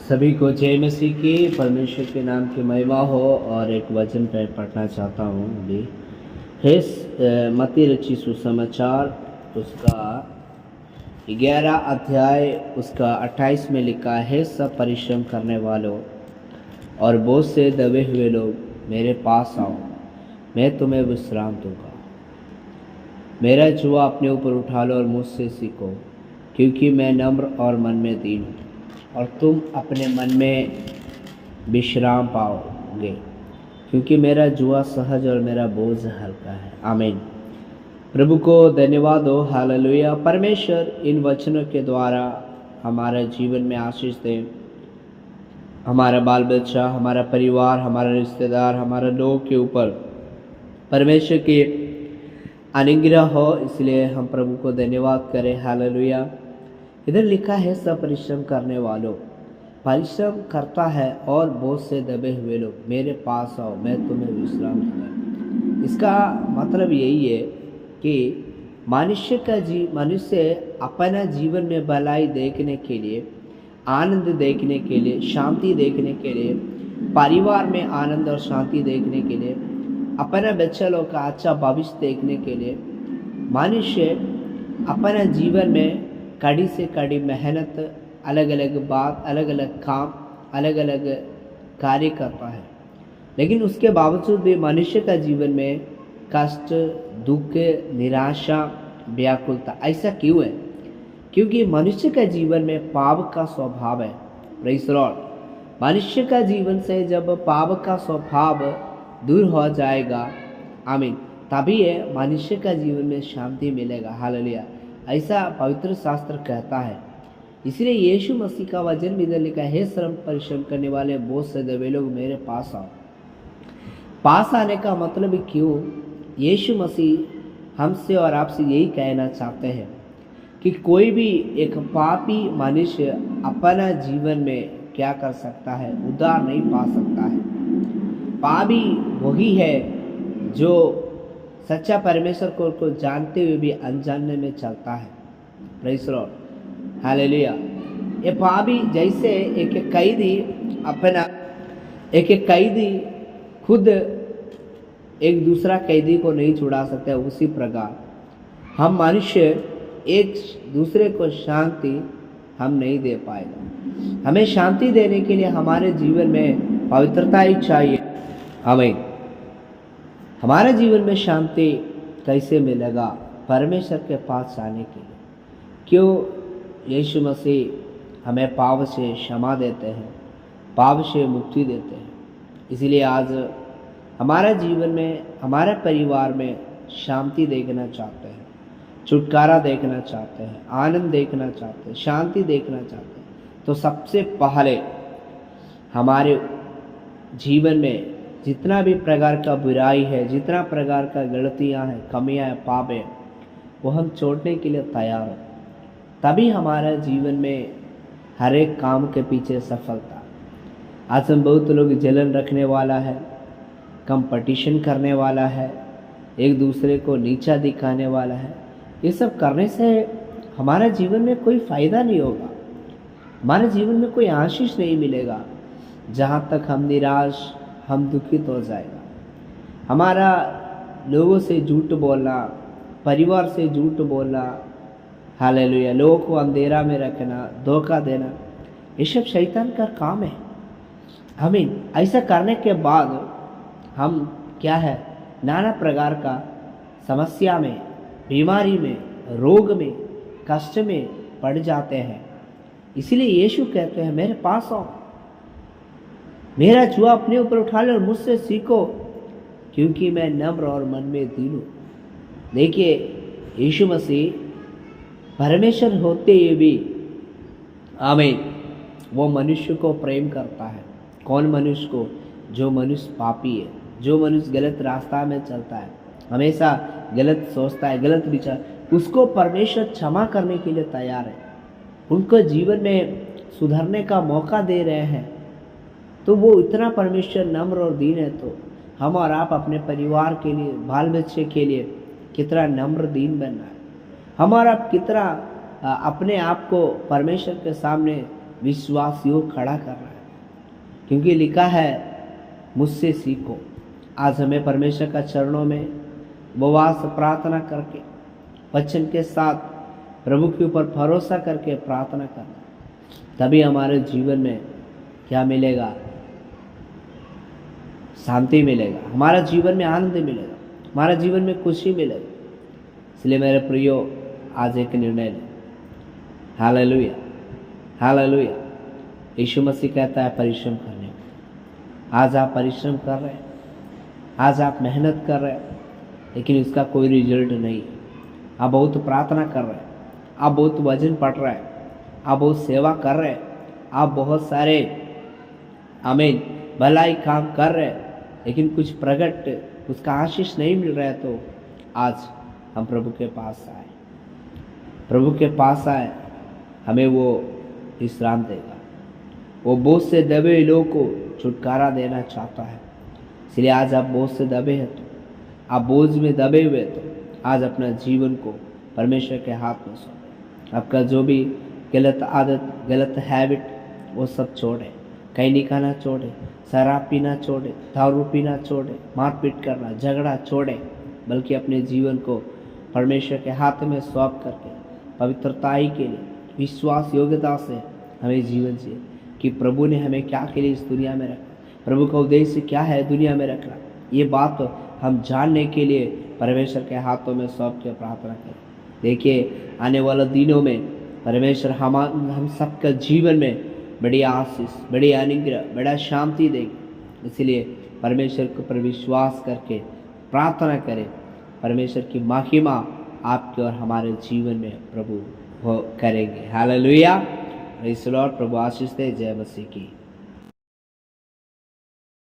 सभी को जय मसीह की। परमेश्वर के नाम की महिमा हो। और एक वचन पे पढ़ना चाहता हूँ अभी। मत्ती रची सुसमाचार उसका 11 अध्याय उसका 28 में लिखा है, सब परिश्रम करने वालों और बोझ से दबे हुए लोग मेरे पास आओ, मैं तुम्हें विश्राम दूंगा। मेरा जुआ अपने ऊपर उठा लो और मुझसे सीखो, क्योंकि मैं नम्र और मन में दीन हूँ, और तुम अपने मन में विश्राम पाओगे, क्योंकि मेरा जुआ सहज और मेरा बोझ हल्का है। आमीन। प्रभु को धन्यवाद हो। हालेलुया। परमेश्वर इन वचनों के द्वारा हमारे जीवन में आशीष दे। हमारा बाल बच्चा, हमारा परिवार, हमारा रिश्तेदार, हमारे लोग के ऊपर परमेश्वर की अनुग्रह हो, इसलिए हम प्रभु को धन्यवाद करें। हालेलुया। इधर लिखा है, सब परिश्रम करने वालों, परिश्रम करता है और बोझ से दबे हुए लोग मेरे पास आओ, मैं तुम्हें विश्राम दूंगा। इसका मतलब यही है कि मनुष्य अपना जीवन में भलाई देखने के लिए, आनंद देखने के लिए, शांति देखने के लिए, परिवार में आनंद और शांति देखने के लिए, अपना बच्चा लोग का अच्छा भविष्य देखने के लिए मनुष्य अपना जीवन में कड़ी से कड़ी मेहनत, अलग अलग बात, अलग अलग काम, अलग अलग कार्य करता है। लेकिन उसके बावजूद भी मनुष्य का जीवन में कष्ट, दुख, निराशा, व्याकुलता। ऐसा क्यों है? क्योंकि मनुष्य का जीवन में पाप का स्वभाव है। Praise the Lord. मनुष्य का जीवन से जब पाप का स्वभाव दूर हो जाएगा, आमीन, तभी है मनुष्य का जीवन में शांति मिलेगा। हालेलुया। ऐसा पवित्र शास्त्र कहता है। इसलिए यीशु मसीह का वचन भी इधर लिखा है, श्रम परिश्रम करने वाले बोझ से दबे लोग मेरे पास आओ। पास आने का मतलब क्यों? यीशु मसीह हमसे और आपसे यही कहना चाहते हैं कि कोई भी एक पापी मनुष्य अपना जीवन में क्या कर सकता है? उद्धार नहीं पा सकता है। पापी वही है जो सच्चा परमेश्वर को जानते हुए भी अनजाने में चलता है। Praise the Lord. हालेलुया। ये पापी जैसे एक कैदी खुद एक दूसरा कैदी को नहीं छुड़ा सकते, उसी प्रकार हम मनुष्य एक दूसरे को शांति हम नहीं दे पाएगा। हमें शांति देने के लिए हमारे जीवन में पवित्रता ही चाहिए। आमीन। हमारे जीवन में शांति कैसे मिलेगा? परमेश्वर के पास आने के लिए। क्यों? यीशु मसीह हमें पाप से क्षमा देते हैं, पाप से मुक्ति देते हैं। इसलिए आज हमारे जीवन में, हमारे परिवार में शांति देखना चाहते हैं, छुटकारा देखना चाहते हैं, आनंद देखना चाहते हैं, शांति देखना चाहते हैं, तो सबसे पहले हमारे जीवन में जितना भी प्रकार का बुराई है, जितना प्रकार का गलतियां हैं, कमियां हैं, पाप है, वो हम छोड़ने के लिए तैयार हो, तभी हमारा जीवन में हर एक काम के पीछे सफलता। आज हम बहुत लोग जलन रखने वाला है, कंपटीशन करने वाला है, एक दूसरे को नीचा दिखाने वाला है। ये सब करने से हमारा जीवन में कोई फ़ायदा नहीं होगा, हमारे जीवन में कोई आशीष नहीं मिलेगा। जहाँ तक हम निराश, हम दुखित हो जाएगा। हमारा लोगों से झूठ बोलना, परिवार से झूठ बोलना, हालेलुया, लोगों को अंधेरा में रखना, धोखा देना, ये सब शैतान का काम है। आमीन। ऐसा करने के बाद हम क्या है, नाना प्रकार का समस्या में, बीमारी में, रोग में, कष्ट में पड़ जाते हैं। इसलिए यीशु कहते हैं, मेरे पास आओ, मेरा जुआ अपने ऊपर उठा लो और मुझसे सीखो, क्योंकि मैं नम्र और मन में दीन हूँ। देखिए, यीशु मसीह परमेश्वर होते हुए भी, आमीन, वो मनुष्य को प्रेम करता है। कौन मनुष्य को? जो मनुष्य पापी है, जो मनुष्य गलत रास्ता में चलता है, हमेशा गलत सोचता है, गलत विचार, उसको परमेश्वर क्षमा करने के लिए तैयार है। उनको जीवन में सुधरने का मौका दे रहे हैं। तो वो इतना परमेश्वर नम्र और दीन है, तो हम और आप अपने परिवार के लिए, बाल बच्चे के लिए कितना नम्र दीन बनना है। हम और आप कितना अपने आप को परमेश्वर के सामने विश्वास योग खड़ा कर रहा है, क्योंकि लिखा है मुझसे सीखो। आज हमें परमेश्वर का चरणों में उपवास प्रार्थना करके वचन के साथ प्रभु के ऊपर भरोसा करके प्रार्थना करना, तभी हमारे जीवन में क्या मिलेगा? शांति मिलेगा, हमारा जीवन में आनंद मिलेगा, हमारा जीवन में खुशी मिलेगी। इसलिए मेरे प्रियो, आज एक निर्णय लें। Hallelujah, hallelujah. यीशु मसीह कहता है परिश्रम करने को। आज आप परिश्रम कर रहे हैं, आज आप मेहनत कर रहे हैं, लेकिन उसका कोई रिजल्ट नहीं है। आप बहुत प्रार्थना कर रहे हैं, आप बहुत वचन पढ़ रहे हैं, आप बहुत सेवा कर रहे हैं, आप बहुत सारे आमीन भलाई काम कर रहे हैं, लेकिन कुछ प्रकट उसका आशीष नहीं मिल रहा है, तो आज हम प्रभु के पास आए, प्रभु के पास आए, हमें वो विश्राम देगा। वो बोझ से दबे लोगों को छुटकारा देना चाहता है। इसलिए आज आप बोझ से दबे हैं, तो आप बोझ में दबे हुए, तो आज अपना जीवन को परमेश्वर के हाथ में सौंपें। आपका जो भी गलत आदत, गलत हैबिट, वो सब छोड़े। कहीं खाना छोड़े, शराब पीना छोड़े, दारू पीना छोड़े, मारपीट करना, झगड़ा छोड़े, बल्कि अपने जीवन को परमेश्वर के हाथ में सौंप करके पवित्रताई के लिए विश्वास योग्यता से हमें जीवन जिए कि प्रभु ने हमें क्या के लिए इस दुनिया में रखा, प्रभु का उद्देश्य क्या है दुनिया में रखना, ये बात हम जानने के लिए परमेश्वर के हाथों में सौंप के प्रार्थना करें। देखिए, आने वाले दिनों में परमेश्वर हम सबका जीवन में बड़ी आशीष, बड़ी अनुग्रह, बड़ा शांति देगी। इसलिए परमेश्वर के ऊपर विश्वास करके प्रार्थना करें, परमेश्वर की महिमा आपके और हमारे जीवन में प्रभु वो करेंगे। Hallelujah, praise the lord. प्रभु आशीष दे। जय मसीह की।